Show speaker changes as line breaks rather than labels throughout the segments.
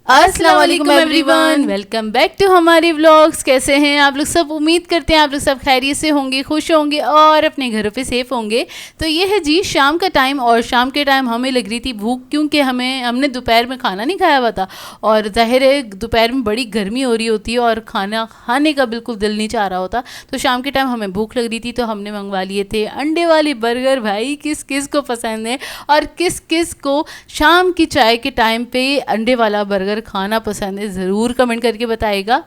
अस्सलाम वालेकुम everyone, welcome back to हमारे व्लॉग्स। कैसे हैं आप लोग सब? उम्मीद करते हैं आप लोग सब खैरियत से होंगे, खुश होंगे और अपने घरों पे सेफ होंगे। तो ये है जी शाम का टाइम, और शाम के टाइम हमें लग रही थी भूख, क्योंकि हमने दोपहर में खाना नहीं खाया हुआ था, और जाहिर है दोपहर में बड़ी गर्मी हो रही होती है और खाना खाने का बिल्कुल दिल नहीं चाह रहा होता। तो शाम के टाइम हमें भूख लग रही थी, तो हमने मंगवा लिए थे अंडे वाले बर्गर। भाई किस किस को पसंद है और किस किस को शाम की चाय के टाइम पे अंडे वाला बर्गर खाना पसंद है, ज़रूर कमेंट करके बताइएगा।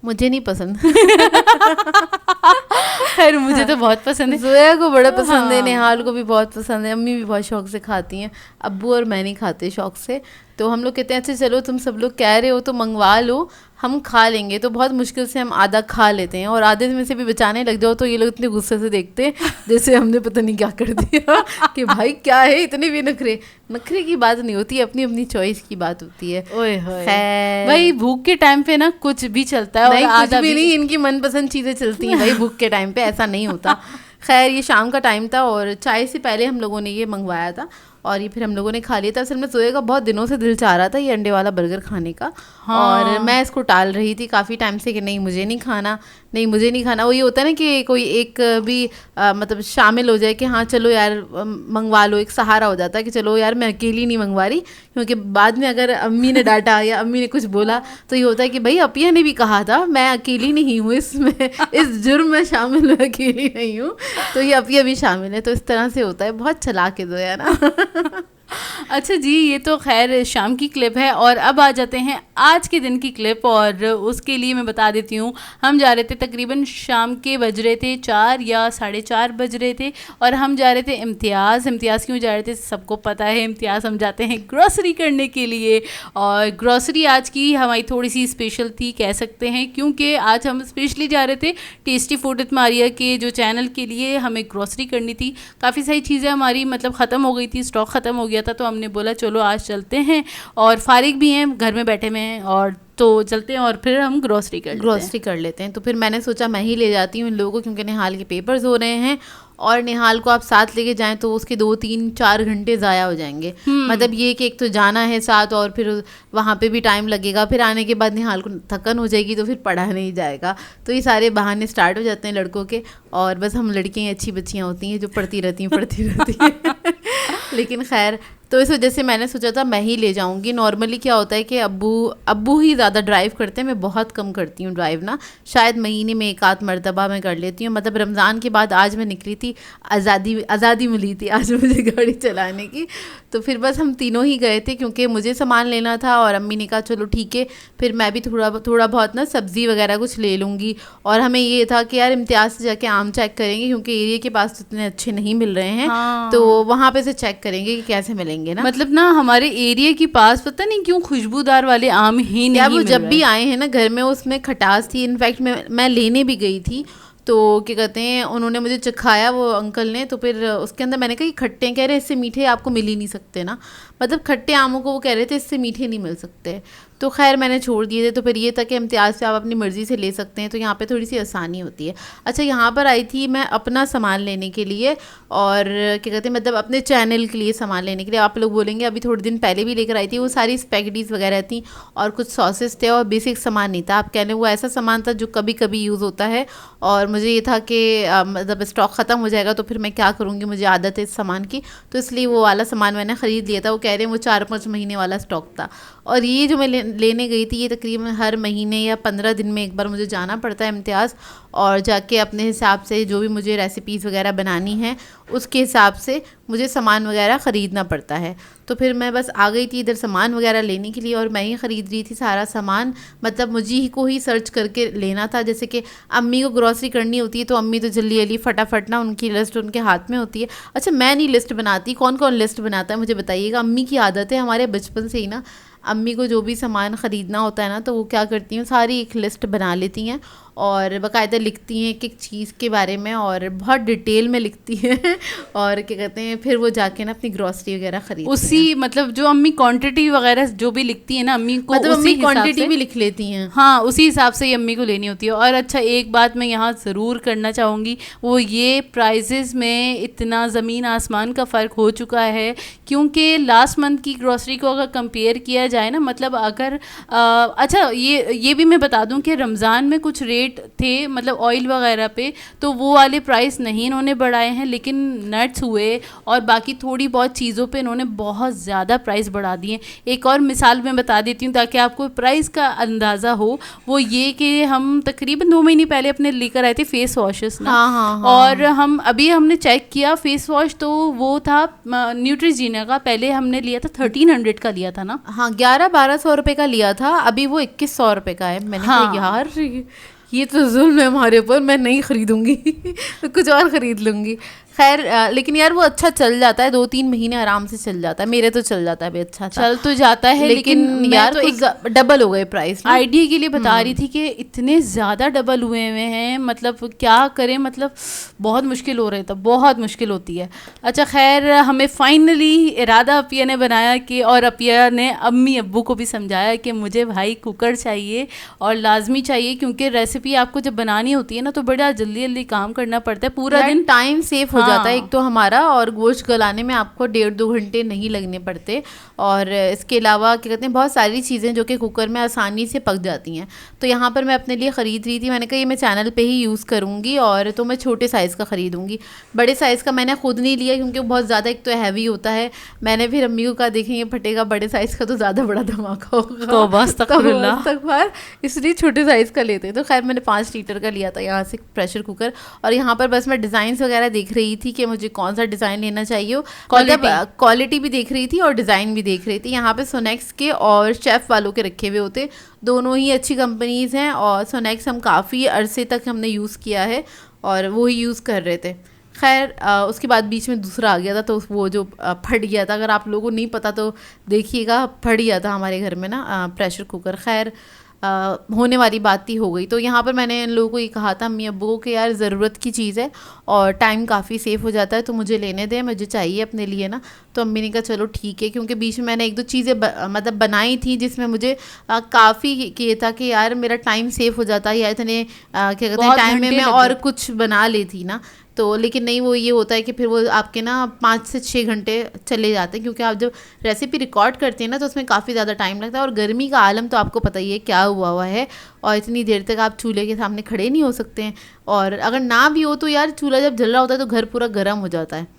मुझे नहीं पसंद।
खैर मुझे तो बहुत पसंद है,
जोया को बड़ा पसंद है, निहाल को भी बहुत पसंद है, अम्मी भी बहुत शौक से खाती हैं, अब्बू और मैं नहीं खाते शौक से। तो हम लोग कहते हैं अच्छा चलो तुम सब लोग कह रहे हो तो मंगवा लो, हम खा लेंगे। तो बहुत मुश्किल से हम आधा खा लेते हैं, और आधे में से भी बचाने लग जाओ तो ये लोग इतने गुस्से से देखते हैं जैसे हमने पता नहीं क्या कर दिया कि भाई क्या है इतने भी नखरे। नखरे की बात नहीं होती, अपनी अपनी चॉइस की बात होती है।
ओए होए भाई, भूख के टाइम पे ना कुछ भी चलता है।
नहीं, कुछ भी नहीं, इनकी मनपसंद चीज़ें चलती हैं भाई भूख के टाइम पे, ऐसा नहीं होता। खैर ये शाम का टाइम था और चाय से पहले हम लोगों ने ये मंगवाया था, और ये फिर हम लोगों ने खा लिया था। असल में जोया का बहुत दिनों से दिल चाह रहा था ये अंडे वाला बर्गर खाने का। हाँ। और मैं इसको टाल रही थी काफ़ी टाइम से कि नहीं मुझे नहीं खाना, नहीं मुझे नहीं खाना। वो ये होता है ना कि कोई एक भी मतलब शामिल हो जाए कि हाँ चलो यार मंगवा लो, एक सहारा हो जाता है कि चलो यार मैं अकेली नहीं मंगवा रही, क्योंकि बाद में अगर अम्मी ने डांटा या अम्मी ने कुछ बोला तो ये होता है कि भाई अपिया ने भी कहा था, मैं अकेली नहीं हूँ इसमें, इस जुर्म में शामिल हूँ, अकेली नहीं हूँ, तो ये अपिया भी शामिल है। तो इस तरह से होता है, बहुत चालाक है जोया ना।
अच्छा जी, ये तो खैर शाम की क्लिप है, और अब आ जाते हैं आज के दिन की क्लिप। और उसके लिए मैं बता देती हूँ, हम जा रहे थे तकरीबन शाम के बज रहे थे 4 या 4:30 बज रहे थे, और हम जा रहे थे इम्तियाज़ क्यों जा रहे थे सबको पता है। इम्तियाज़ हम जाते हैं ग्रॉसरी करने के लिए, और ग्रॉसरी आज की हमारी थोड़ी सी स्पेशल थी कह सकते हैं, क्योंकि आज हम स्पेशली जा रहे थे टेस्टी फूड विद मारिया के जो चैनल के लिए हमें ग्रॉसरी करनी थी। काफ़ी सारी चीज़ें हमारी मतलब ख़त्म हो गई थी, स्टॉक ख़त्म हो गया था, तो हमने बोला चलो आज चलते हैं, और फारिग भी हैं घर में बैठे हुए हैं, और तो चलते हैं और फिर हम ग्रॉसरी कर लेते हैं।
तो फिर मैंने सोचा मैं ही ले जाती हूँ इन लोगों को, क्योंकि निहाल के पेपर्स हो रहे हैं, और निहाल को आप साथ लेके जाएं तो उसके 2-3-4 घंटे ज़ाया हो जाएंगे। मतलब ये कि एक तो जाना है साथ, और फिर वहाँ पे भी टाइम लगेगा, फिर आने के बाद निहाल को थकन हो जाएगी तो फिर पढ़ा नहीं जाएगा। तो ये सारे बहाने स्टार्ट हो जाते हैं लड़कों के, और बस हम लड़कियाँ अच्छी बच्चियाँ होती हैं जो पढ़ती रहती हैं लेकिन खैर, तो इस वजह से मैंने सोचा था मैं ही ले जाऊंगी। नॉर्मली क्या होता है कि अब्बू ही ज़्यादा ड्राइव करते हैं, मैं बहुत कम करती हूँ ड्राइव ना, शायद महीने में 1-8 मरतबा मैं कर लेती हूँ। मतलब रमज़ान के बाद आज मैं निकली थी, आज़ादी मिली थी आज मुझे गाड़ी चलाने की। तो फिर बस हम तीनों ही गए थे, क्योंकि मुझे सामान लेना था, और अम्मी ने कहा चलो ठीक है, फिर मैं भी थोड़ा बहुत ना सब्ज़ी वगैरह कुछ ले लूँगी। और हमें ये था कि यार इम्तियाज़ से जाके आम चेक करेंगे, क्योंकि एरिया के पास इतने अच्छे नहीं मिल रहे हैं। हाँ। तो वहाँ पे से चेक करेंगे कि कैसे मिलेंगे ना।
मतलब ना हमारे एरिया के पास पता नहीं क्यों खुशबूदार वाले आम ही नहीं
वो जब भी आए हैं ना घर में उसमें खटास थी। इनफैक्ट मैं लेने भी गई थी, तो क्या कहते हैं उन्होंने मुझे चखाया वो अंकल ने, तो फिर उसके अंदर मैंने कहा कि खट्टे हैं, कह रहे इससे मीठे आपको मिल ही नहीं सकते ना, मतलब खट्टे आमों को वो कह रहे थे इससे मीठे नहीं मिल सकते। तो खैर मैंने छोड़ दिए थे। तो फिर ये था कि इम्तियाज़ से आप अपनी मर्ज़ी से ले सकते हैं, तो यहाँ पे थोड़ी सी आसानी होती है। अच्छा, यहाँ पर आई थी मैं अपना सामान लेने के लिए, और क्या कहते हैं मतलब अपने चैनल के लिए सामान लेने के लिए। आप लोग बोलेंगे अभी थोड़े दिन पहले भी लेकर आई थी, वो सारी स्पैगेटीज़ वगैरह थी, और कुछ सॉसेस थे, और बेसिक सामान नहीं था। आप कह लें वो ऐसा सामान था जो कभी कभी यूज़ होता है, और मुझे ये था कि मतलब स्टॉक ख़त्म हो जाएगा तो फिर मैं क्या करूँगी, मुझे आदत है इस सामान की, तो इसलिए वो वाला सामान मैंने ख़रीद लिया था। वो कह रहे हैं वो 4-5 महीने वाला स्टॉक था। और ये जो मैं लेने गई थी, ये तकरीबन हर महीने या 15 दिन में एक बार मुझे जाना पड़ता है इम्तियाज़, और जाके अपने हिसाब से जो भी मुझे रेसिपीज़ वगैरह बनानी है उसके हिसाब से मुझे सामान वगैरह ख़रीदना पड़ता है। तो फिर मैं बस आ गई थी इधर सामान वगैरह लेने के लिए, और मैं ही ख़रीद रही थी सारा सामान। मतलब मुझे ही को ही सर्च करके लेना था। जैसे कि अम्मी को ग्रॉसरी करनी होती है तो अम्मी तो जल्दी फटाफट ना उनकी लिस्ट उनके हाथ में होती है। अच्छा, मैं नहीं लिस्ट बनाती, कौन कौन लिस्ट बनाता है मुझे बताइएगा। अम्मी की आदत है हमारे बचपन से ही ना, अम्मी को जो भी सामान ख़रीदना होता है ना तो वो क्या करती हैं सारी एक लिस्ट बना लेती हैं, और बाकायदा लिखती हैं एक एक चीज़ के बारे में और बहुत डिटेल में लिखती हैं और क्या कहते हैं फिर वो जाके ना अपनी ग्रॉसरी वगैरह खरीदती
उसी
हैं।
मतलब जो अम्मी क्वांटिटी वगैरह जो भी लिखती है ना अम्मी को
मतलब
उसी
अम्मी
हिसाब
क्वांटिटी
से
भी लिख लेती हैं।
हाँ उसी हिसाब से ही अम्मी को लेनी होती है। और अच्छा एक बात मैं यहाँ ज़रूर करना चाहूँगी वो ये प्राइजेज़ में इतना ज़मीन आसमान का फ़र्क हो चुका है क्योंकि लास्ट मंथ की ग्रॉसरी को अगर कंपेयर किया जाए ना मतलब अगर अच्छा ये भी मैं बता दूं कि रमज़ान में कुछ रेट थे मतलब ऑयल वगैरह पे तो वो वाले प्राइस नहीं इन्होंने बढ़ाए हैं लेकिन नट्स हुए और बाकी थोड़ी बहुत चीज़ों पे इन्होंने बहुत ज़्यादा प्राइस बढ़ा दिए। एक और मिसाल मैं बता देती हूँ ताकि आपको प्राइस का अंदाज़ा हो वो ये कि हम तकरीबन 2 महीने पहले अपने लेकर आए थे फेस वॉशेस ना
हाँ।
और हमने चेक किया फेस वॉश तो वो था न्यूट्रीजीना का पहले हमने लिया था 1300 का लिया था ना।
हाँ 1100-1200 रुपए का लिया था, अभी वो 2100 रुपए का है। मैंने
हाँ।
कहा यार ये तो जुल्म है हमारे ऊपर, मैं नहीं खरीदूंगी कुछ और खरीद लूंगी। खैर लेकिन यार वो अच्छा चल जाता है, 2-3 महीने आराम से चल जाता है, मेरे तो चल जाता है भाई, अच्छा
चल तो जाता है
लेकिन यार तो एक डबल हो गए प्राइस।
आइडिया के लिए बता रही थी कि इतने ज़्यादा डबल हुए हुए हैं मतलब क्या करें मतलब बहुत मुश्किल हो रहा था, बहुत मुश्किल होती है। अच्छा खैर हमें फाइनली इरादा अपिया ने बनाया कि और अपिया ने अम्मी अब्बू को भी समझाया कि मुझे भाई कुकर चाहिए और लाजमी चाहिए क्योंकि रेसिपी आपको जब बनानी होती है ना तो बड़ा जल्दी जल्दी काम करना पड़ता है, पूरा दिन
टाइम सेव हो जाता है एक तो हमारा, और गोश्त गलाने में आपको 1.5-2 घंटे नहीं लगने पड़ते। और इसके अलावा क्या कहते हैं बहुत सारी चीज़ें जो कि कुकर में आसानी से पक जाती हैं। तो यहाँ पर मैं अपने लिए ख़रीद रही थी, मैंने कहा ये मैं चैनल पे ही यूज़ करूँगी और तो मैं छोटे साइज़ का ख़रीदूँगी, बड़े साइज़ का मैंने खुद नहीं लिया क्योंकि वो बहुत ज़्यादा एक तो हैवी होता है। मैंने फिर अम्मी को कहा देखेंगे फटेगा, बड़े साइज़ का तो ज़्यादा बड़ा धमाका होगा
तो बस
तक इसलिए छोटे साइज़ का लेते हैं। तो खैर मैंने 5 लीटर का लिया था यहाँ से प्रेशर कुकर, और यहाँ पर बस मैं डिज़ाइंस वगैरह देख रही थी कि मुझे कौन सा डिज़ाइन लेना चाहिए, मतलब क्वालिटी भी देख रही थी और डिज़ाइन भी देख रही थी। यहाँ पे सोनेक्स के और शेफ़ वालों के रखे हुए होते, दोनों ही अच्छी कंपनीज़ हैं और सोनेक्स हम काफ़ी अरसे तक हमने यूज़ किया है और वो ही यूज़ कर रहे थे। खैर उसके बाद बीच में दूसरा आ गया था तो वो जो फट गया था, अगर आप लोगों को नहीं पता तो देखिएगा, फट गया था हमारे घर में ना प्रेशर कुकर। खैर होने वाली बात ही हो गई। तो यहाँ पर मैंने इन लोगों को ये कहा था अम्मी अब्बू को कि यार ज़रूरत की चीज़ है और टाइम काफ़ी सेव हो जाता है तो मुझे लेने दें, मुझे चाहिए अपने लिए ना। तो अम्मी ने कहा चलो ठीक है, क्योंकि बीच में मैंने 1-2 चीज़ें मतलब बनाई थी जिसमें मुझे काफ़ी ये था कि यार मेरा टाइम सेव हो जाता है या इतने क्या कहते हैं टाइम में मैं और कुछ बना लेती ना। तो लेकिन नहीं, वो ये होता है कि फिर वो आपके ना 5 से 6 घंटे चले जाते हैं, क्योंकि आप जब रेसिपी रिकॉर्ड करते हैं ना तो उसमें काफ़ी ज़्यादा टाइम लगता है। और गर्मी का आलम तो आपको पता ही है क्या हुआ है, और इतनी देर तक आप चूल्हे के सामने खड़े नहीं हो सकते हैं, और अगर ना भी हो तो यार चूल्हा जब जल रहा होता है तो घर पूरा गर्म हो जाता है।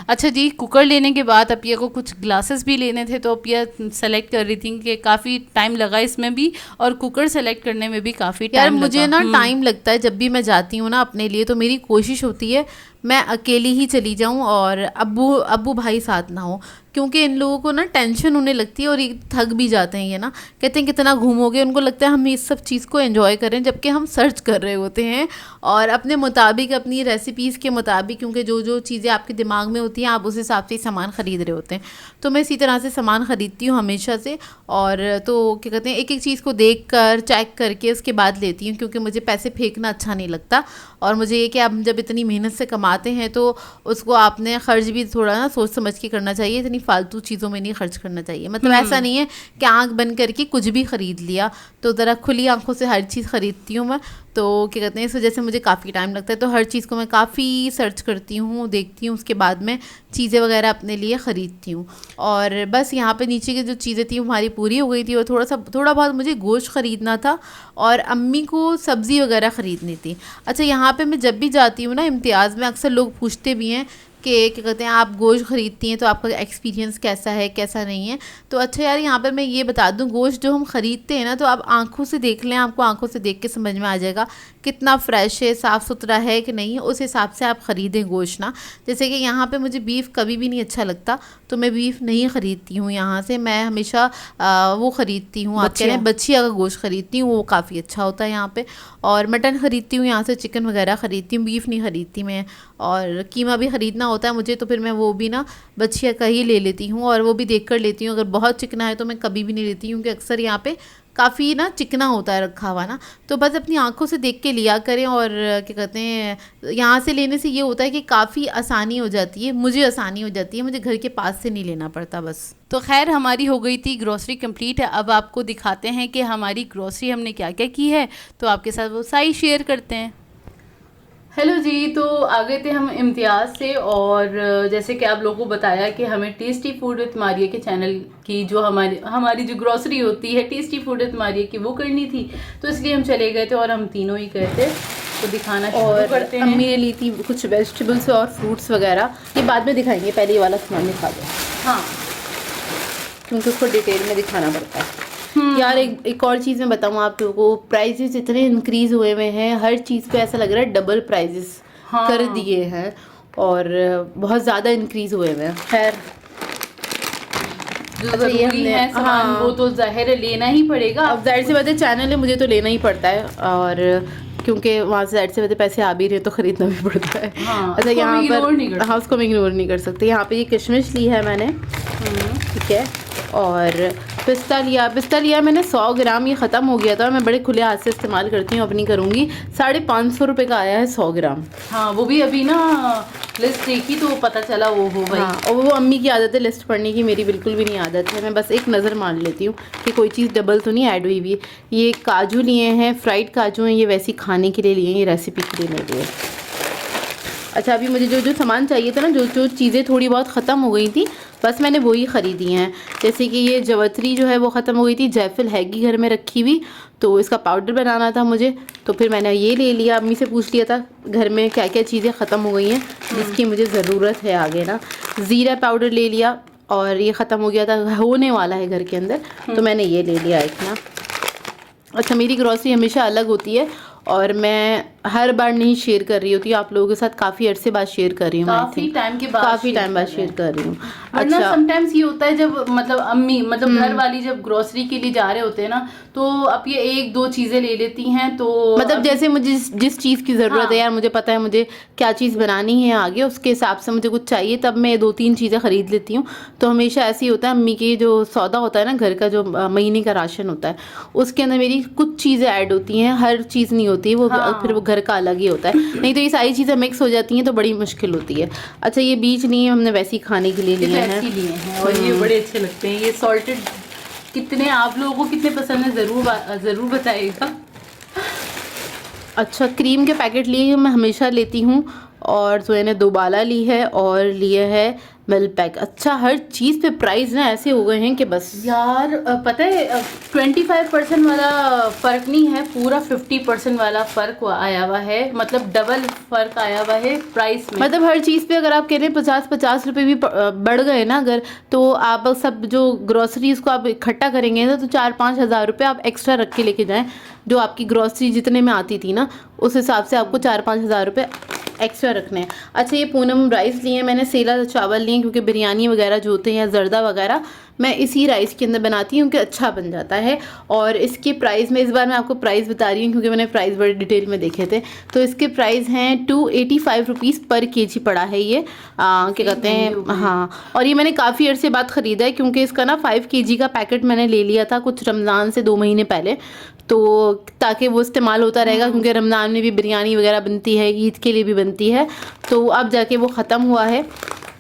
अच्छा जी, कुकर लेने के बाद अपिया को कुछ ग्लासेस भी लेने थे तो अपिया सेलेक्ट कर रही थी कि काफ़ी टाइम लगा इसमें भी, और कुकर सेलेक्ट करने में भी काफ़ी टाइम लगा।
मुझे ना टाइम लगता है जब भी मैं जाती हूँ ना अपने लिए, तो मेरी कोशिश होती है मैं अकेली ही चली जाऊँ और अब्बू भाई साथ ना हो, क्योंकि इन लोगों को ना टेंशन होने लगती है और ये थक भी जाते हैं। ये ना कहते हैं कितना घूमोगे, उनको लगता है हम इस सब चीज़ को एंजॉय करें, जबकि हम सर्च कर रहे होते हैं और अपने मुताबिक अपनी रेसिपीज़ के मुताबिक, क्योंकि जो जो चीज़ें आपके दिमाग में होती हैं आप उस हिसाब से सामान ख़रीद रहे होते हैं। तो मैं इसी तरह से सामान ख़रीदती हूँ हमेशा से, और तो क्या कहते हैं एक एक चीज़ को देख कर चेक करके उसके बाद लेती हूँ, क्योंकि मुझे पैसे फेंकना अच्छा नहीं लगता। और मुझे ये कि आप जब इतनी मेहनत से कमाते हैं तो उसको आपने खर्च भी थोड़ा ना सोच समझ के करना चाहिए, इतनी फालतू चीज़ों में नहीं खर्च करना चाहिए। मतलब ऐसा नहीं है कि आंख बंद करके कुछ भी ख़रीद लिया, तो ज़रा खुली आंखों से हर चीज़ ख़रीदती हूँ मैं। तो क्या कहते हैं इस वजह से मुझे काफ़ी टाइम लगता है, तो हर चीज़ को मैं काफ़ी सर्च करती हूँ, देखती हूँ, उसके बाद में चीज़ें वगैरह अपने लिए ख़रीदती हूँ। और बस यहाँ पे नीचे की जो चीज़ें थी हमारी पूरी हो गई थी, और थोड़ा बहुत मुझे गोश्त ख़रीदना था और अम्मी को सब्ज़ी वगैरह ख़रीदनी थी। अच्छा यहाँ पे मैं जब भी जाती हूँ ना इम्तियाज़ में, अक्सर लोग पूछते भी हैं कि क्या कहते हैं आप गोश्त ख़रीदती हैं तो आपका एक्सपीरियंस कैसा है कैसा नहीं है। तो अच्छा यार यहाँ पर मैं ये बता दूँ, गोश्त जो हम ख़रीदते हैं ना तो आप आंखों से देख लें, आपको आंखों से देख के समझ में आ जाएगा कितना फ़्रेश है, साफ़ सुथरा है कि नहीं, उस हिसाब से आप ख़रीदें गोश्त ना। जैसे कि यहाँ पे मुझे बीफ़ कभी भी नहीं अच्छा लगता, तो मैं बीफ़ नहीं ख़रीदती हूँ यहाँ से, मैं हमेशा वो ख़रीदती हूँ, आप कह रहे हैं बछिया का गोश्त ख़रीदती हूँ, वो काफ़ी अच्छा होता है यहाँ पे। और मटन ख़रीदती हूँ यहाँ से, चिकन वगैरह ख़रीदती हूँ, बीफ़ नहीं ख़रीदती मैं। और कीमा भी ख़रीदना होता है मुझे, तो फिर मैं वो भी ना बछिया का ही ले लेती हूँ, और वो भी देख कर लेती हूँ। अगर बहुत चिकना है तो मैं कभी भी नहीं लेती हूँ, क्योंकि अक्सर यहाँ पे काफ़ी ना चिकना होता है रखा हुआ ना, तो बस अपनी आंखों से देख के लिया करें। और क्या कहते हैं, यहाँ से लेने से ये होता है कि काफ़ी आसानी हो जाती है, मुझे आसानी हो जाती है, मुझे घर के पास से नहीं लेना पड़ता बस।
तो खैर हमारी हो गई थी ग्रोसरी कंप्लीट है। अब आपको दिखाते हैं कि हमारी ग्रोसरी हमने क्या क्या की है, तो आपके साथ वो सारी शेयर करते हैं। हेलो जी, तो आ गए थे हम इम्तियाज़ से, और जैसे कि आप लोगों को बताया कि हमें टेस्टी फूड विद मारिया के चैनल की जो हमारी जो ग्रोसरी होती है टेस्टी फूड विद मारिया की, वो करनी थी, तो इसलिए हम चले गए थे और हम तीनों ही गए थे। तो दिखाना शुरू करते हैं।
अम्मी ने ली थी कुछ वेजिटेबल्स और फ्रूट्स वगैरह, ये बाद में दिखाएंगे, पहले ये वाला सामान दिखा दो।
हाँ,
क्योंकि उसको डिटेल में दिखाना पड़ता है। यार एक और चीज़ मैं बताऊँ आप लोगों को, प्राइजेस इतने इंक्रीज हुए हुए हैं, हर चीज़ पे ऐसा लग रहा है डबल प्राइजेस कर दिए हैं, और बहुत ज़्यादा इंक्रीज हुए हुए हैं। खैर
जो जरूरी है सामान वो तो जाहिर है लेना ही पड़ेगा।
अब जाहिर सी बात है, चैनल है, मुझे तो लेना ही पड़ता है, और क्योंकि वहाँ से जाहिर सी बात है पैसे आ भी रहे तो ख़रीदना भी पड़ता है। अच्छा, यहाँ पर हाँ, उसको हम इग्नोर नहीं कर सकते। यहाँ पे ये किशमिश ली है मैंने, ठीक है, और पिस्ता लिया मैंने 100 ग्राम, ये ख़त्म हो गया था, मैं बड़े खुले हाथ से इस्तेमाल करती हूँ, अब नहीं करूँगी। 550 रुपये का आया है 100 ग्राम।
हाँ, वो भी अभी ना लिस्ट देखी तो पता चला वो हो भाई।
हाँ, और वो अम्मी की आदत है लिस्ट पढ़ने की, मेरी बिल्कुल भी नहीं आदत है, मैं बस एक नज़र मार लेती हूँ कि कोई चीज़ डबल तो नहीं ऐड हुई भी। ये काजू लिए हैं, फ्राइड काजू हैं, ये वैसी खाने के लिए लिए हैं, ये रेसिपी के लिए नहीं लिए। अच्छा, अभी मुझे जो सामान चाहिए था ना, जो चीज़ें थोड़ी बहुत ख़त्म हो गई थी, बस मैंने वही ख़रीदी हैं। जैसे कि ये जवतरी जो है वो ख़त्म हो गई थी, जायफल हैगी घर में रखी हुई, तो इसका पाउडर बनाना था मुझे, तो फिर मैंने ये ले लिया। अम्मी से पूछ लिया था घर में क्या क्या चीज़ें ख़त्म हो गई हैं जिसकी मुझे ज़रूरत है आगे ना। ज़ीरा पाउडर ले लिया, और ये ख़त्म हो गया था, होने वाला है घर के अंदर, तो मैंने ये ले लिया एक ना। अच्छा, मेरी ग्रॉसरी हमेशा अलग होती है, और मैं हर बार नहीं शेयर कर रही होती, आप लोगों के साथ काफ़ी अरसे बाद शेयर कर रही हूँ,
काफ़ी टाइम बाद
शेयर कर रही हूँ।
अच्छा, समटाइम्स ये होता है जब मतलब अम्मी मतलब घर वाली जब ग्रोसरी के लिए जा रहे होते हैं ना, तो अब ये 1-2 चीज़ें ले लेती हैं, तो
मतलब जैसे मुझे जिस चीज़ की ज़रूरत है यार, मुझे पता है मुझे क्या चीज़ बनानी है आगे, उसके हिसाब से मुझे कुछ चाहिए, तब मैं 2-3 चीज़ें ख़रीद लेती हूँ। तो हमेशा ऐसे ही होता है, अम्मी के जो सौदा होता है ना, घर का जो महीने का राशन होता है, उसके अंदर मेरी कुछ चीज़ें ऐड होती हैं, हर चीज़ नहीं होती वो, फिर वो घर का अलग ही होता है, नहीं तो ये सारी चीज़ें मिक्स हो जाती हैं तो बड़ी मुश्किल होती है। अच्छा, ये बीज नहीं हमने वैसे ही खाने के लिए लिए हैं,
और ये बड़े अच्छे लगते हैं। ये सॉल्टेड कितने आप लोगों को कितने पसंद है, ज़रूर बताइएगा।
अच्छा, क्रीम के पैकेट लिए मैं हमेशा लेती हूँ, और तो मैंने 2 बाला ली है, और लिए है मिल्क पैक। अच्छा, हर चीज़ पे प्राइस ना ऐसे हो गए हैं कि बस
यार, पता है 25% वाला फ़र्क नहीं है, पूरा 50% वाला फ़र्क आया हुआ है, मतलब डबल फ़र्क आया हुआ है प्राइस में।
मतलब हर चीज़ पे अगर आप कह रहे हैं 50 रुपये भी बढ़ गए ना अगर, तो आप सब जो ग्रॉसरीज़ को आप इकट्ठा करेंगे ना, तो 4-5 हज़ार रुपये आप एक्स्ट्रा रख के लेके जाएँ। जो आपकी ग्रॉसरी जितने में आती थी ना, उस हिसाब से आपको 4-5 हज़ार रुपये एक्स्ट्रा रखने हैं। अच्छा, ये पूनम राइस लिए हैं मैंने, सेला चावल लिए, क्योंकि बिरयानी वगैरह जो होते हैं या जर्दा वगैरह मैं इसी राइस के अंदर बनाती हूँ, क्योंकि अच्छा बन जाता है। और इसके प्राइस में इस बार मैं आपको प्राइस बता रही हूँ, क्योंकि मैंने प्राइस बड़े डिटेल में देखे थे, तो इसके प्राइस हैं 285 रुपीज़ पर केजी पड़ा है ये, क्या कहते हैं, हाँ। और ये मैंने काफ़ी अर्से बाद ख़रीदा है, क्योंकि इसका ना 5 केजी का पैकेट मैंने ले लिया था कुछ रमज़ान से 2 महीने पहले, तो ताकि वो इस्तेमाल होता रहेगा, क्योंकि रमज़ान में भी बिरयानी वगैरह बनती है, ईद के लिए भी बनती है, तो अब जाके वो ख़त्म हुआ है।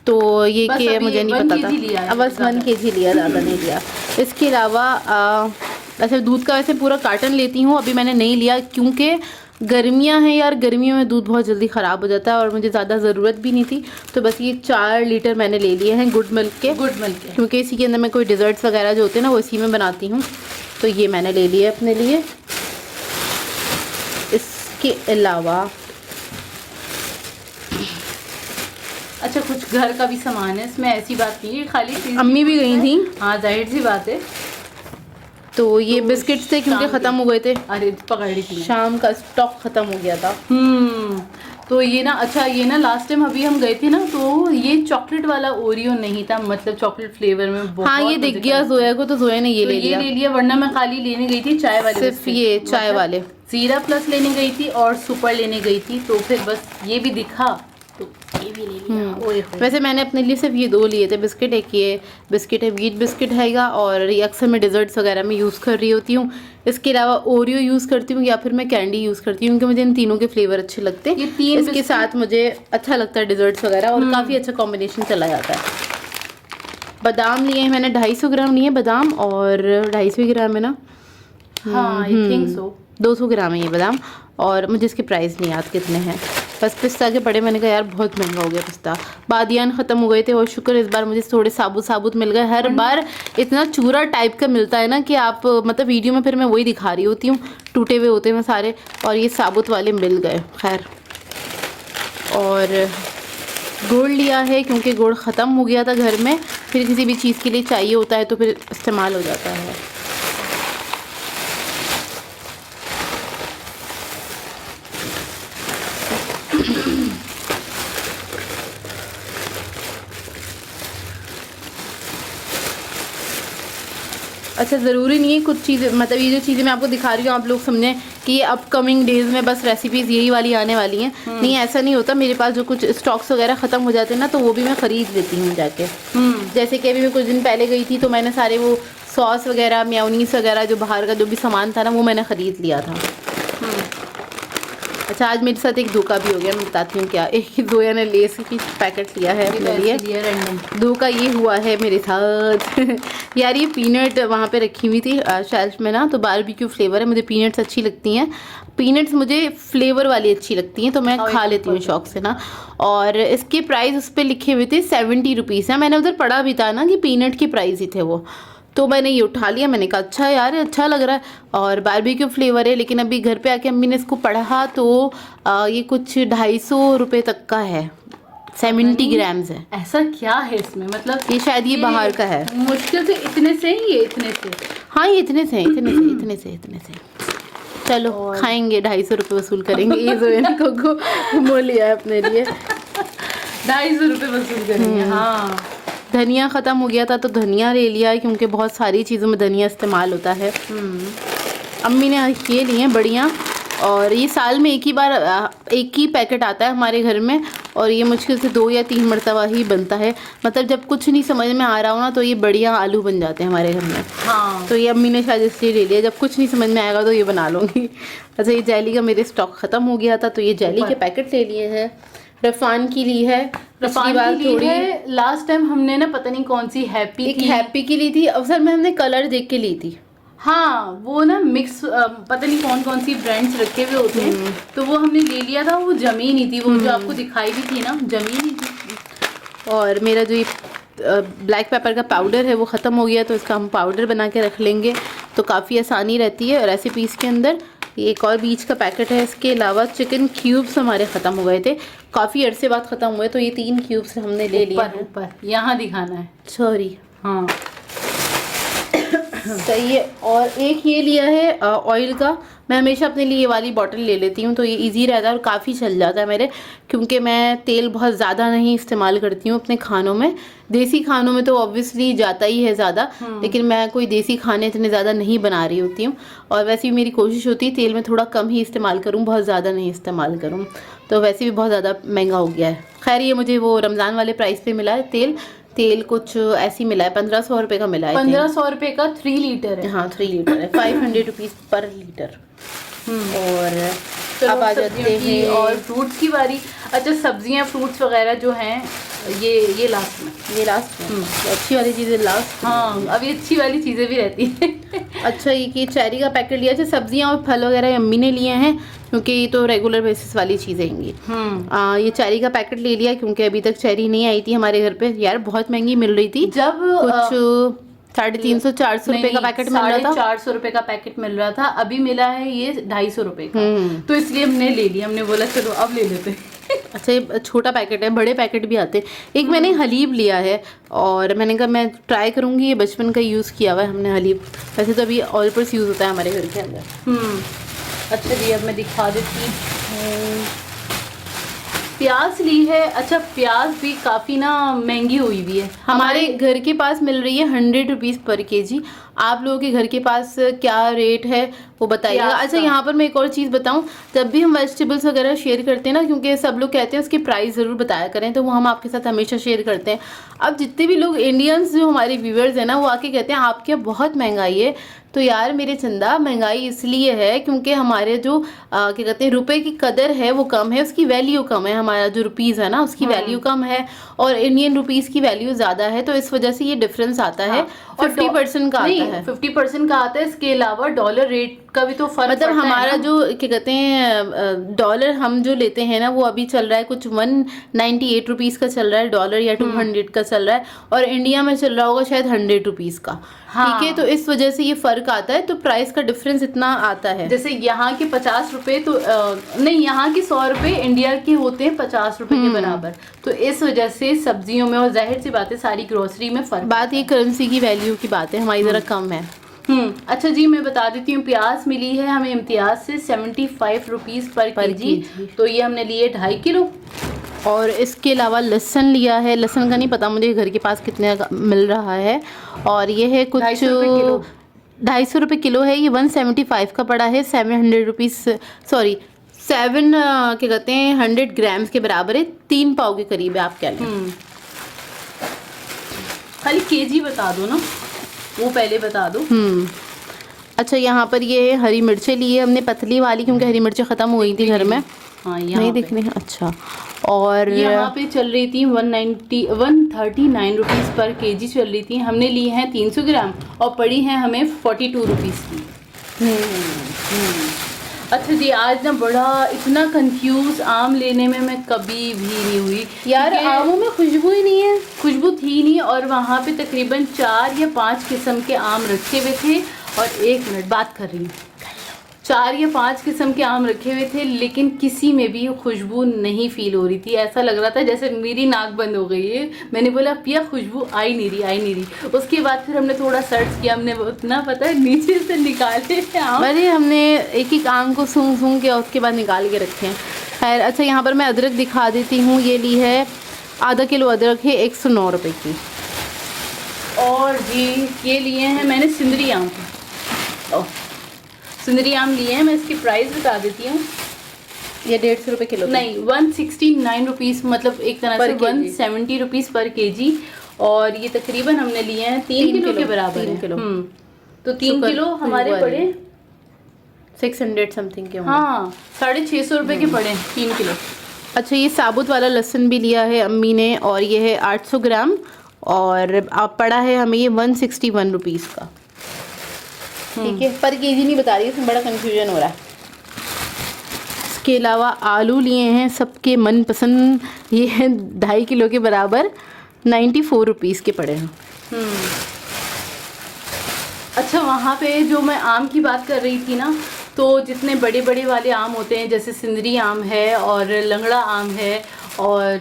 तो ये कि मुझे नहीं पता था, अब बस 1 केजी लिया, ज़्यादा नहीं लिया। इसके अलावा अच्छा, दूध का वैसे पूरा कार्टन लेती हूँ, अभी मैंने नहीं लिया क्योंकि गर्मियाँ हैं यार, गर्मियों में दूध बहुत जल्दी ख़राब हो जाता है, और मुझे ज़्यादा ज़रूरत भी नहीं थी, तो बस ये 4 लीटर मैंने ले लिए हैं गुड मिल्क के, क्योंकि इसी के अंदर मैं कोई डिज़र्ट्स वगैरह जो होते हैं ना वो इसी में बनाती हूँ, तो ये मैंने ले लिया अपने लिए। इसके अलावा
अच्छा, कुछ घर का भी सामान है इसमें, ऐसी बात नहीं है, खाली
अम्मी भी गई थी,
हाँ जाहिर सी बात है।
तो ये बिस्किट्स थे क्योंकि ख़त्म हो गए थे,
अरे पकड़ ली थी,
शाम का स्टॉक ख़त्म हो गया था।
तो ये ना, अच्छा ये ना लास्ट टाइम अभी हम गए थे ना, तो ये चॉकलेट वाला ओरियो नहीं था, मतलब चॉकलेट फ्लेवर में बहुत,
हाँ ये दिख गया जोया को, तो जोया ने ये ले लिया,
वरना मैं खाली लेने गई थी चाय वाले,
सिर्फ ये चाय वाले,
जीरा प्लस लेने गई थी और सुपर लेने गई थी, तो फिर बस ये भी दिखा तो ये भी ले लिया। ओए होए।
वैसे मैंने अपने लिए सिर्फ ये 2 लिए थे बिस्किट। एक ये बिस्किट है, व्हीट बिस्किट हैगा, और ये अक्सर मैं डिज़र्ट्स वगैरह में यूज़ कर रही होती हूँ। इसके अलावा ओरियो यूज़ करती हूँ या फिर मैं कैंडी यूज़ करती हूँ, क्योंकि मुझे इन तीनों के फ्लेवर अच्छे लगते हैं।
ये 3
इसके साथ मुझे अच्छा लगता है डिज़र्ट्स वगैरह, और काफ़ी अच्छा कॉम्बिनेशन चला जाता है। बादाम लिए हैं मैंने, 250 ग्राम लिए बादाम, और 250 ग्राम है ना,
हाँ आई थिंक सो
200 ग्राम है ये बादाम, और मुझे इसके प्राइस नहीं याद कितने हैं। बस पिस्ता के पड़े, मैंने कहा यार बहुत महंगा हो गया पिस्ता। बादियान ख़त्म हो गए थे, और शुक्र इस बार मुझे थोड़े साबुत साबुत मिल गए। हर बार इतना चूरा टाइप का मिलता है ना कि आप मतलब वीडियो में फिर मैं वही दिखा रही होती हूँ, टूटे हुए होते हैं सारे, और ये साबुत वाले मिल गए। खैर, और गुड़ लिया है क्योंकि गुड़ ख़त्म हो गया था घर में, फिर किसी भी चीज़ के लिए चाहिए होता है तो फिर इस्तेमाल हो जाता है। अच्छा, ज़रूरी नहीं है कुछ चीज़ें, मतलब ये जो चीज़ें मैं आपको दिखा रही हूँ आप लोग समझें कि ये अपकमिंग डेज़ में बस रेसिपीज़ यही वाली आने वाली हैं। नहीं, ऐसा नहीं होता। मेरे पास जो कुछ स्टॉक्स वगैरह ख़त्म हो जाते हैं ना, तो वो भी मैं ख़रीद लेती हूँ जाके। जैसे कि अभी मैं कुछ दिन पहले गई थी तो मैंने सारे वो सॉस वगैरह, मेयोनीज वगैरह, जो बाहर का जो भी सामान था ना, वो मैंने ख़रीद लिया था। अच्छा, आज मेरे साथ एक धोखा भी हो गया, मैं बताती हूँ क्या। एक जोया ने लेस की पैकेट लिया है अपने लिए। धोखा ये हुआ है मेरे साथ यार, ये पीनट वहाँ पे रखी हुई थी शेल्फ में ना, तो बारबेक्यू फ्लेवर है, मुझे पीनट्स अच्छी लगती हैं। पीनट्स मुझे फ्लेवर वाली अच्छी लगती हैं, तो मैं खा लेती हूँ शौक से ना। और इसके प्राइस उस पर लिखे हुए थे 70 रुपीज़ है। मैंने उधर पढ़ा भी था ना कि पीनट के प्राइस ही थे वो, तो मैंने ये उठा लिया। मैंने कहा अच्छा यार, अच्छा लग रहा है, और बारबेक्यू फ्लेवर है। लेकिन अभी घर पे आके अम्मी ने इसको पढ़ा तो ये कुछ 250 रुपये तक का है, 70 ग्राम्स है।
ऐसा क्या है इसमें, मतलब
ये शायद ये बाहर का है।
मुश्किल से इतने से ही, ये इतने से,
हाँ ये इतने से इतने से। चलो खाएंगे, 250 रुपये वसूल करेंगे। ये जो है ना को मोल लिया है अपने लिए,
250 रुपये वसूल करेंगे। हाँ,
धनिया ख़त्म हो गया था तो धनिया ले लिया, क्योंकि बहुत सारी चीज़ों में धनिया इस्तेमाल होता है। अम्मी ने ये लिए हैं बढ़िया, और ये साल में एक ही पैकेट आता है हमारे घर में, और ये मुश्किल से 2 या 3 मरतबा ही बनता है। मतलब जब कुछ नहीं समझ में आ रहा हो ना, तो ये बढ़िया आलू बन जाते हैं हमारे घर में।
हाँ,
तो ये अम्मी ने शायद इसलिए ले लिया, जब कुछ नहीं समझ में आएगा तो ये बना लूँगी। अच्छा, ये जेली का मेरे स्टॉक ख़त्म हो गया था, तो ये जेली के पैकेट ले लिए हैं। रफ़ान की ली है, पिछली बार थोड़ी है।
लास्ट टाइम हमने ना पता नहीं कौन सी हैप्पी
की ली थी, अवसर में हमने कलर देख के ली थी।
हाँ, वो ना मिक्स पता नहीं कौन सी ब्रांड्स रखे हुए होते हैं, तो वो हमने ले लिया था। वो जमी नहीं थी, वो जो आपको दिखाई भी थी ना, जमी नहीं थी।
और मेरा जो ये ब्लैक पेपर का पाउडर है वो ख़त्म हो गया, तो इसका हम पाउडर बना के रख लेंगे, तो काफ़ी आसानी रहती है रेसिपीज़ के अंदर। ये एक और बीच का पैकेट है। इसके अलावा चिकन क्यूब्स हमारे ख़त्म हो गए थे, काफ़ी अरसे बाद ख़त्म हुए, तो ये 3 क्यूब्स हमने ले लिए।
ऊपर यहाँ दिखाना है,
सॉरी।
हाँ
सही है। और एक ये लिया है ऑयल का। मैं हमेशा अपने लिए ये वाली बॉटल ले लेती हूँ, तो ये इजी रहता है और काफ़ी चल जाता है मेरे, क्योंकि मैं तेल बहुत ज़्यादा नहीं इस्तेमाल करती हूँ अपने खानों में। देसी खानों में तो ऑब्वियसली जाता ही है ज़्यादा, लेकिन मैं कोई देसी खाने इतने ज़्यादा नहीं बना रही होती हूँ, और वैसे भी मेरी कोशिश होती है तेल में थोड़ा कम ही इस्तेमाल करूँ, बहुत ज़्यादा नहीं इस्तेमाल करूँ। तो वैसे भी बहुत ज़्यादा महंगा हो गया है। खैर, ये मुझे वो रमज़ान वाले प्राइस पे मिला है तेल कुछ ऐसी मिला है, 1500 रुपये का मिला है।
1500 रुपये का 3 लीटर है।
हाँ 3 लीटर है, 500 रुपीज़ पर लीटर। और अब आ जाते हैं
और फ्रूट्स की बारी। अच्छा, सब्जियां फ्रूट्स वगैरह जो हैं ये लास्ट में,
अच्छी वाली चीज़ें लास्ट।
हाँ, अभी अच्छी वाली चीज़ें भी रहती हैं।
अच्छा, ये चेरी का पैकेट लिया। अच्छा, सब्जियां और फल वगैरह अम्मी ने लिए हैं, क्योंकि ये तो रेगुलर बेसिस वाली चीज़ें होंगी। ये चेरी का पैकेट ले लिया, क्योंकि अभी तक चेरी नहीं आई थी हमारे घर पे। यार बहुत महंगी मिल रही थी,
जब
कुछ 350-400 रुपये का पैकेट मिल रहा था।
450 रुपये का पैकेट मिल रहा था, अभी मिला है ये 250 रुपये का। तो इसलिए हमने ले लिया, हमने बोला चलो अब ले लेते हैं।
अच्छा, ये छोटा पैकेट है, बड़े पैकेट भी आते हैं। एक मैंने हलीब लिया है, और मैंने कहा मैं ट्राई करूँगी, ये बचपन का यूज़ किया हुआ है हमने हलीब। वैसे तो अभी ऑल पर्स यूज़ होता है हमारे घर के अंदर।
अच्छा जी, अब मैं दिखा देती हूँ। प्याज ली है। अच्छा, प्याज भी काफ़ी ना महंगी हुई है।
हमारे घर के पास मिल रही है 100 रुपीज़ पर केजी। आप लोगों के घर के पास क्या रेट है वो बताइएगा।
प्याज
अच्छा
का।
यहाँ पर मैं एक और चीज़ बताऊँ, जब भी हम वेजिटेबल्स वगैरह शेयर करते हैं ना, क्योंकि सब लोग कहते हैं उसकी प्राइस ज़रूर बताया करें, तो वो हम आपके साथ हमेशा शेयर करते हैं। अब जितने भी लोग इंडियंस जो हमारे व्यूअर्स हैं ना, वो आके कहते हैं आपके यहाँ बहुत महंगाई है। तो यार मेरे चंदा, महंगाई इसलिए है क्योंकि हमारे जो क्या कहते हैं रुपए की कदर है वो कम है, उसकी वैल्यू कम है। हमारा जो रुपीज़ है ना उसकी वैल्यू कम है और इंडियन रुपीज़ की वैल्यू ज़्यादा है, तो इस वजह से ये डिफरेंस आता है।
और
50% का आता है।
50% का आता है। इसके अलावा डॉलर रेट का भी तो फर्क
मतलब
पड़ता है
हमारा
ना।
जो क्या कहते हैं डॉलर हम जो लेते हैं ना, वो अभी चल रहा है कुछ 198 रुपीज़ का चल रहा है डॉलर, या 200 का चल रहा है, और इंडिया में चल रहा होगा शायद 100 रुपीज़ का।
हाँ।
ठीक है, तो इस वजह से ये फर्क आता है, तो प्राइस का डिफरेंस इतना आता है।
जैसे यहाँ के 50 रुपए तो नहीं, यहाँ के 100 रुपए इंडिया के होते हैं 50 रुपए के बराबर। तो इस वजह से सब्जियों में, और जाहिर सी बात है सारी ग्रोसरी में फर्क।
बात ये करेंसी की वैल्यू की बात है, हमारी ज़रा कम है।
अच्छा जी, मैं बता देती हूँ, प्याज मिली है हमें इम्तियाज से 75 रुपीज़ पर केजी। तो ये हमने लिए 2.5 किलो।
और इसके अलावा लहसुन लिया है, लहसुन का नहीं पता मुझे घर के पास कितने का मिल रहा है, और ये है कुछ 250 रुपये किलो है। ये 175 का पड़ा है, 700 रुपीज़, सॉरी 7 क्या कहते हैं 100 ग्राम्स के बराबर है, 3 पाव के करीब है। आप क्या लें?
खाली केजी बता दो ना, वो पहले बता दो।
अच्छा यहाँ पर ये हरी मिर्चें ली है हमने, पतली वाली, क्योंकि हरी मिर्चें ख़त्म हो गई थी घर में।
हाँ,
नहीं दिखने। अच्छा, और
यहाँ पे चल रही थी 139 रुपीज़ पर केजी चल रही थी। हमने ली हैं 300 ग्राम और पड़ी हैं हमें 42 रुपीज़ की। अच्छा जी, आज ना बड़ा इतना कंफ्यूज आम लेने में मैं कभी भी नहीं हुई
यार, आमों में खुशबू ही नहीं है,
खुशबू थी नहीं। और वहाँ पे तकरीबन 4 या 5 किस्म के आम रखे हुए थे। और 1 मिनट बात कर रही हूँ, 4 या 5 किस्म के आम रखे हुए थे, लेकिन किसी में भी खुशबू नहीं फील हो रही थी। ऐसा लग रहा था जैसे मेरी नाक बंद हो गई है। मैंने बोला पिया खुशबू आई नहीं रही। उसके बाद फिर हमने थोड़ा सर्च किया, हमने उतना पता है नीचे से निकाले आम।
अरे हमने एक एक आम को सूंघ के और उसके बाद निकाल के रखे हैं। खैर, अच्छा यहाँ पर मैं अदरक दिखा देती हूँ। ये ली है आधा किलो अदरक है 109 रुपये की।
और जी ये लिए हैं मैंने सिंदरी आम। सिंदरी आम लिए हैं, मैं इसकी प्राइस बता देती हूँ।
ये 150 रुपये किलो
नहीं, 169 रुपीज़, मतलब एक तरह से 170 रुपीज़ पर केजी। और ये तकरीबन हमने लिए हैं 3 किलो के बराबर।
3 किलो।
तो 3 किलो हमारे पड़े
600 समथिंग के होंगे।
हाँ, 650 रुपये के पड़े 3 किलो।
अच्छा, ये साबुत वाला लहसुन भी लिया है अम्मी ने, और ये है 800 ग्राम, और अब पड़ा है हमें ये 161 रुपीज़ का। ठीक है, पर केजी नहीं बता रही, इसमें बड़ा कंफ्यूजन हो रहा है। इसके अलावा आलू लिए हैं सबके मनपसंद, ये है 2.5 किलो के बराबर, 94 रुपीज़ के पड़े हैं।
अच्छा, वहाँ पे जो मैं आम की बात कर रही थी ना, तो जितने बड़े बड़े वाले आम होते हैं, जैसे सिंदरी आम है और लंगड़ा आम है और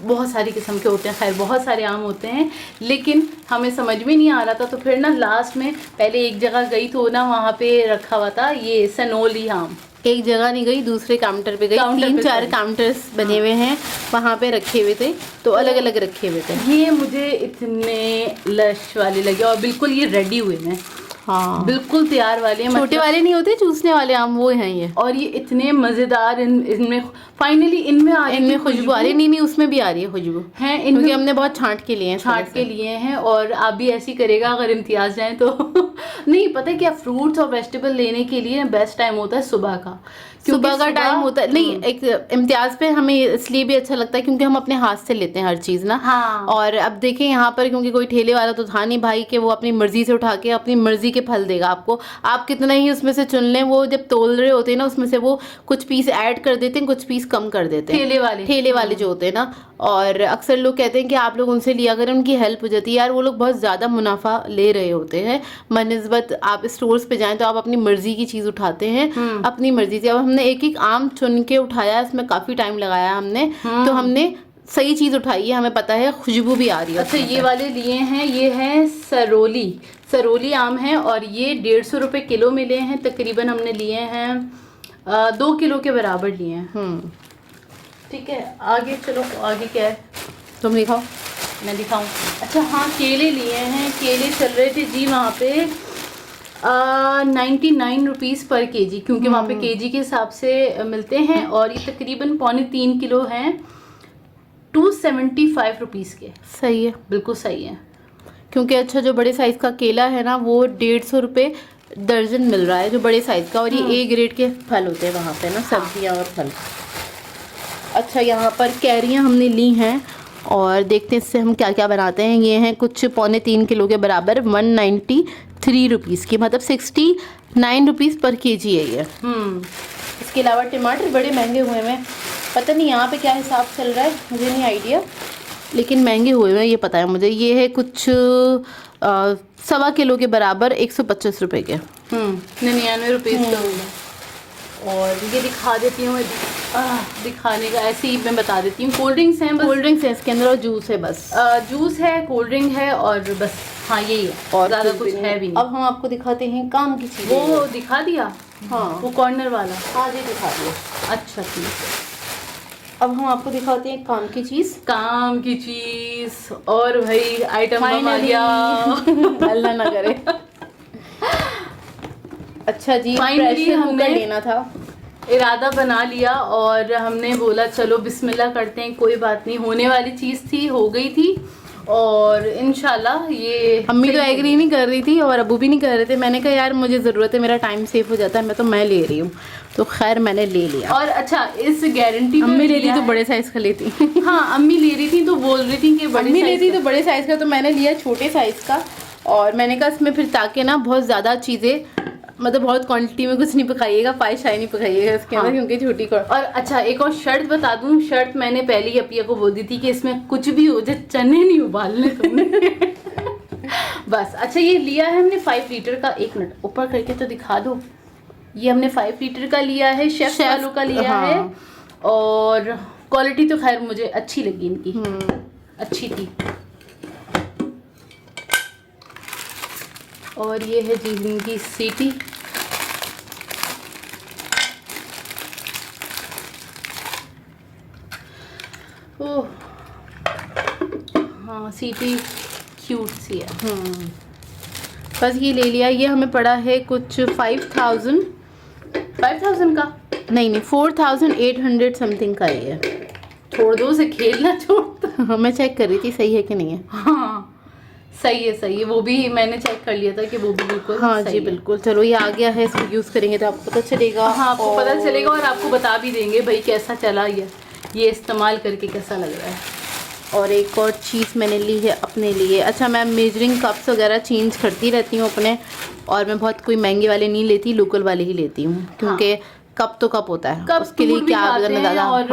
बहुत सारी किस्म के होते हैं, खैर बहुत सारे आम होते हैं, लेकिन हमें समझ में नहीं आ रहा था। तो फिर ना लास्ट में पहले एक जगह गई तो ना वहाँ पे रखा हुआ था ये सनोली आम।
एक जगह नहीं गई, दूसरे काउंटर पे गई, 3-4 काउंटर्स बने हुए हैं, वहाँ पे रखे हुए थे, तो अलग अलग रखे हुए थे।
ये मुझे इतने लश वाले लगे और बिल्कुल ये रेडी हुए हैं।
हाँ,
बिल्कुल तैयार वाले,
छोटे
मतलब
वाले नहीं होते चूसने वाले आम, वो हैं ये।
और ये इतने मज़ेदार, इनमें फाइनली इनमें आ रही
इनमें खुशबू आ रही, नहीं उसमें भी आ रही है खुशबू
है,
क्योंकि हमने बहुत छांट के लिए हैं,
छांट के लिए हैं। और आप भी ऐसी करेगा अगर इम्तियाज जाएं तो नहीं, पता है क्या, फ्रूट्स और वेजिटेबल लेने के लिए बेस्ट टाइम होता है सुबह का,
सुबह का टाइम होता है। नहीं, एक इम्तियाज पे हमें इसलिए भी अच्छा लगता है क्योंकि हम अपने हाथ से लेते हैं हर चीज़ ना।
हाँ।
और अब देखें यहाँ पर, क्योंकि कोई ठेले वाला तो था नहीं भाई कि वो अपनी मर्जी से उठा के अपनी मर्जी के फल देगा आपको, आप कितना ही उसमें से चुन लें, वो जब तोल रहे होते हैं ना उसमें से वो कुछ पीस ऐड कर देते हैं, कुछ पीस कम कर देते हैं, ठेले वाले जो होते हैं ना। और अक्सर लोग कहते हैं कि आप लोग उनसे लिया करें, उनकी हेल्प हो जाती है। यार वो लोग बहुत ज़्यादा मुनाफा ले रहे होते हैं बनिस्बत आप स्टोर्स पे जाएं तो आप अपनी मर्जी की चीज़ उठाते हैं अपनी मर्जी से। अब हमने एक एक आम चुन के उठाया, इसमें काफ़ी टाइम लगाया हमने, तो हमने सही चीज़ उठाई है, हमें पता है खुशबू भी आ रही है।
अच्छा, ये वाले लिए हैं, ये हैं सरोली आम है और ये 150 रुपये किलो मिले हैं। तकरीबन हमने लिए हैं 2 किलो के बराबर लिए हैं। ठीक है, आगे चलो, आगे क्या है
तुम दिखाओ।
मैं दिखाऊं? अच्छा हाँ, केले लिए हैं, केले चल रहे थे जी वहाँ पे ₹99 पर केजी, क्योंकि वहाँ पे केजी के हिसाब से मिलते हैं। और ये तकरीबन 3.25 किलो हैं, ₹275 के।
सही है,
बिल्कुल सही है।
क्योंकि अच्छा जो बड़े साइज़ का केला है ना वो ₹150 दर्जन मिल रहा है जो बड़े साइज़ का। और ये A ग्रेड के फल होते हैं वहाँ पे ना, सब्जियाँ और फल। अच्छा, यहाँ पर कैरियाँ हमने ली हैं और देखते हैं इससे हम क्या क्या बनाते हैं। ये हैं कुछ 2.25 किलो के बराबर, ₹193 की, मतलब ₹69 पर केजी है ये। इसके अलावा टमाटर बड़े महंगे हुए हैं, पता नहीं यहाँ पे क्या हिसाब चल रहा है, मुझे नहीं आइडिया, लेकिन महंगे हुए हैं ये पता है मुझे। ये है कुछ 1.25 किलो के बराबर, ₹125 के।
₹99 का होगा। और ये दिखा देती हूँ, दिखाने का ऐसे ही मैं बता देती हूँ। कोल्ड ड्रिंक्स हैं बस,
कोल्ड ड्रिंक्स है इसके अंदर और जूस है बस।
जूस है, कोल्ड ड्रिंक है और बस, हाँ यही है, और ज़्यादा कुछ है भी नहीं।
अब हम आपको दिखाते हैं काम की चीज़।
वो दिखा दिया,
हाँ
वो कॉर्नर वाला,
हाँ जी दिखा दिया।
अच्छा ठीक है।
अब हम आपको दिखाते हैं काम की चीज़।
काम की चीज़, और भाई आइटम बम आ गया।
अल्लाह ना करे। अच्छा जी,
फाइनली
प्रेशर
हमने
कुकर लेना था,
इरादा बना लिया और हमने बोला चलो बिस्मिल्लाह करते हैं, कोई बात नहीं, होने वाली चीज़ थी, हो गई थी। और इंशाल्लाह ये
अम्मी तो एग्री नहीं कर रही थी और अबू भी नहीं कर रहे थे। मैंने कहा यार मुझे ज़रूरत है, मेरा टाइम सेव हो जाता है, मैं ले रही हूँ, तो खैर मैंने ले लिया।
और अच्छा, इस गारंटी
अम्मी ले रही तो बड़े साइज़ का लेती।
हाँ, अम्मी ले रही थी तो बोल रही थी कि बड़ी
अम्मी लेती तो बड़े साइज़ का, तो मैंने लिया छोटे साइज़ का। और मैंने कहा इसमें फिर ताकि ना बहुत ज़्यादा चीज़ें, मतलब बहुत क्वांटिटी में कुछ नहीं पकाइएगा, पाई शाई नहीं पकाइएगा इसके अंदर, क्योंकि छोटी को।
और अच्छा, एक और शर्त बता दूं, शर्त मैंने पहले ही अपिया को बोल दी थी कि इसमें कुछ भी हो जाए, चने नहीं उबालने तुमने। बस। अच्छा, ये लिया है हमने 5 लीटर का, 1 मिनट ऊपर करके तो दिखा दो। ये हमने 5 लीटर का लिया है, शेफ वालों का लिया है। और क्वालिटी तो खैर मुझे अच्छी लगी इनकी, अच्छी थी। और ये है जी इनकी सीटी। ओह हाँ, सीटी क्यूट सी है।
बस ये ले लिया। ये हमें पड़ा है कुछ 5000
का
नहीं 4800 समथिंग का ही है।
छोड़ दो उसे, खेलना छोड़ दो।
मैं चेक कर रही थी सही है कि नहीं है।
हाँ सही है, सही है, वो भी मैंने चेक कर लिया था कि वो भी बिल्कुल
हाँ
सही
जी
है।
बिल्कुल। चलो ये आ गया है, इसको यूज़ करेंगे तो आपको पता चलेगा।
हाँ, आपको पता चलेगा और आपको बता भी देंगे भाई कैसा चला ये इस्तेमाल करके कैसा लग रहा है।
और एक और चीज़ मैंने ली है अपने लिए। अच्छा, मैं मेजरिंग कप्स वगैरह चेंज करती रहती हूँ अपने, और मैं बहुत कोई महंगे वाले नहीं लेती, लोकल वाले ही लेती हूँ, क्योंकि कप तो कप होता है,
कप
उसके लिए क्या ज़्यादा।
और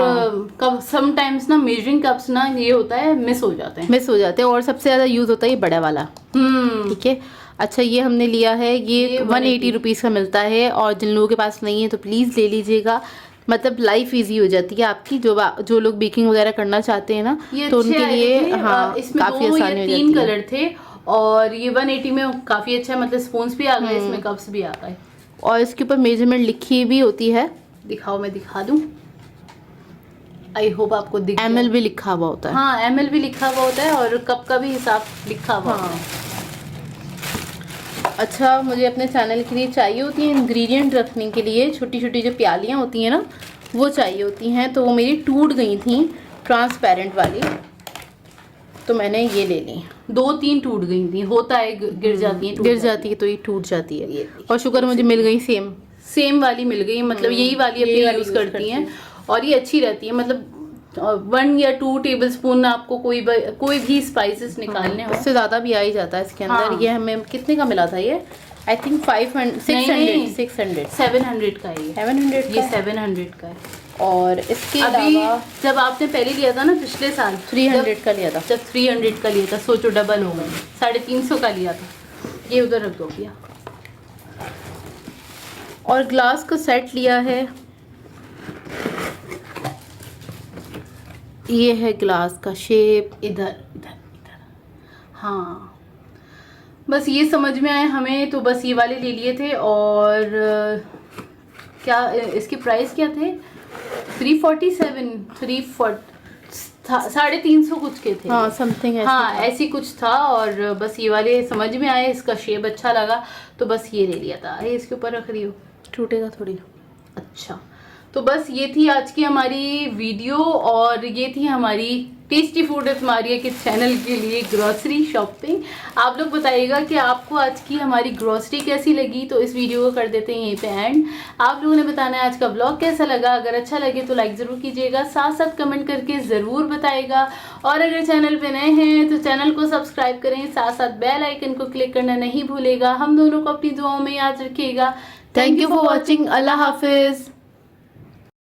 कप समटाइम्स ना मेजरिंग कप्स ना ये होता है मिस हो जाते हैं,
और सबसे ज़्यादा यूज़ होता है ये बड़ा वाला। ठीक है। अच्छा, ये हमने लिया है, ये 180 रुपीज़ का मिलता है, और जिन लोगों के पास नहीं है तो प्लीज़ ले लीजिएगा। मतलब लाइफ इजी हो जाती है आपकी, जो लोग बेकिंग वगैरह करना चाहते हैं ना, तो उनके लिए हाँ
इसमें
काफ़ी आसानी हो जाती है।
3 कलर थे और ये 180 में काफ़ी अच्छा, मतलब स्पून्स भी आ गए, इसमें कप्स भी आ गए,
और इसके ऊपर मेजरमेंट लिखी भी होती है।
दिखाओ, मैं दिखा दूं, आई होप आपको दिख
ml भी लिखा हुआ होता है।
हाँ, ml भी लिखा हुआ होता है और कप का भी हिसाब लिखा हुआ होता है।
अच्छा, मुझे अपने चैनल के लिए चाहिए होती है इंग्रेडिएंट रखने के लिए, छोटी छोटी जो प्यालियाँ होती हैं ना, वो चाहिए होती हैं, तो वो मेरी टूट गई थी ट्रांसपेरेंट वाली, तो मैंने ये ले ली।
2-3 टूट गई थी, होता है, गिर जाती है,
तो ये टूट जाती है। और शुक्र मुझे मिल गई
सेम वाली मिल गई, मतलब यही वाली अपनी यूज़ करती हैं और ये अच्छी रहती है। मतलब 1 या 2 टेबलस्पून आपको कोई भी स्पाइसेस निकालने हो,
उससे ज़्यादा भी आ ही जाता है इसके अंदर।
हाँ।
ये हमें कितने का मिला था ये? आई थिंक 700
700 का है ये।
700
ये 700 का है।
और इसके
अभी
अलावा
जब आपने पहले लिया था ना पिछले साल,
300 का लिया था।
जब 300 का लिया था, सोचो डबल हो गए, 350 का लिया था। ये उधर रख दो भैया।
और ग्लास का सेट लिया है, ये है ग्लास का शेप,
इधर इधर इधर, हाँ बस ये समझ में आए हमें, तो बस ये वाले ले लिए थे। और क्या इसके प्राइस क्या थे? 347 था 350 कुछ के थे।
हाँ समथिंग है।
हाँ ऐसी कुछ था, और बस ये वाले समझ में आए, इसका शेप अच्छा लगा तो बस ये ले लिया था। ये इसके ऊपर रख रही हो,
टूटेगा थोड़ी।
अच्छा तो बस ये थी आज की हमारी वीडियो, और ये थी हमारी टेस्टी फूड विद मारिया के चैनल के लिए ग्रॉसरी शॉपिंग। आप लोग बताइएगा कि आपको आज की हमारी ग्रॉसरी कैसी लगी, तो इस वीडियो को कर देते हैं यहीं पे एंड। आप लोगों ने बताना है आज का ब्लॉग कैसा लगा। अगर अच्छा लगे तो लाइक ज़रूर कीजिएगा, साथ साथ कमेंट करके ज़रूर बताइएगा, और अगर चैनल पे नए हैं तो चैनल को सब्सक्राइब करें, साथ साथ बेल आइकन को क्लिक करना नहीं भूलेगा। हम दोनों को अपनी दुआओं में याद रखिएगा।
Thank you for watching. Allah हाफिज़।